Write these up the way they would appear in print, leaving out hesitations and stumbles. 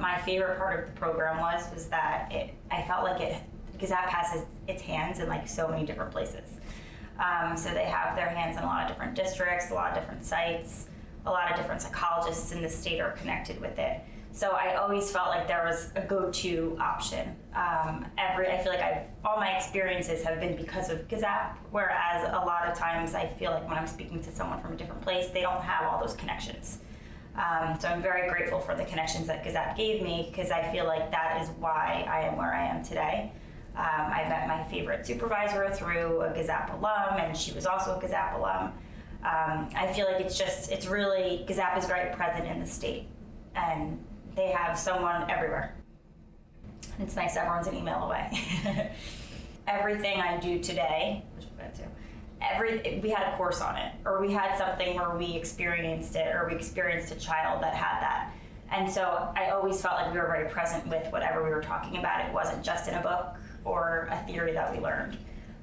my favorite part of the program was that I felt like GSAPP has its hands in like so many different places. So they have their hands in a lot of different districts, a lot of different sites, a lot of different psychologists in the state are connected with it. So I always felt like there was a go-to option. I feel like all my experiences have been because of GSAPP, whereas a lot of times I feel like when I'm speaking to someone from a different place, they don't have all those connections. So I'm very grateful for the connections that GSAPP gave me, because I feel like that is why I am where I am today. I met my favorite supervisor through a GSAPP alum, and she was also a GSAPP alum. I feel like it's really, GSAPP is very present in the state, and they have someone everywhere. It's nice everyone's an email away. Everything I do today, which we'll get to, we had a course on it, or we had something where we experienced it, or we experienced a child that had that. And so I always felt like we were very present with whatever we were talking about. It wasn't just in a book or a theory that we learned.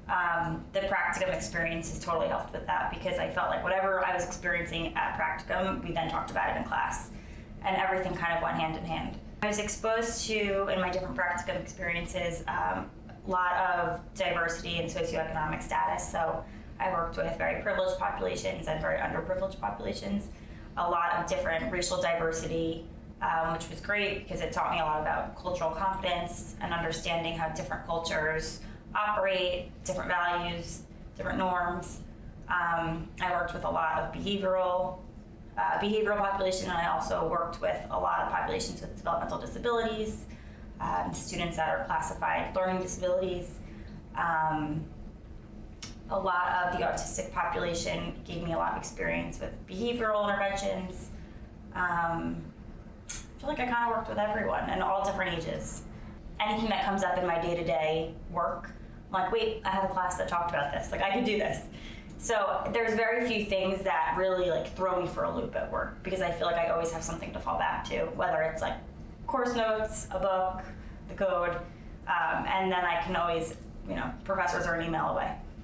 The practicum experience has totally helped with that, because I felt like whatever I was experiencing at practicum, we then talked about it in class, and everything kind of went hand in hand. I was exposed to, in my different practicum experiences, a lot of diversity and socioeconomic status. So I worked with very privileged populations and very underprivileged populations, a lot of different racial diversity, which was great because it taught me a lot about cultural competence and understanding how different cultures operate, different values, different norms. I worked with a lot of behavioral population, and I also worked with a lot of populations with developmental disabilities, students that are classified learning disabilities. A lot of the autistic population gave me a lot of experience with behavioral interventions. I feel like I kind of worked with everyone and all different ages. Anything that comes up in my day-to-day work, I'm like, wait, I had a class that talked about this. Like, I could do this. So there's very few things that really like throw me for a loop at work, because I feel like I always have something to fall back to, whether it's like course notes, a book, the code, and then I can always, professors are an email away.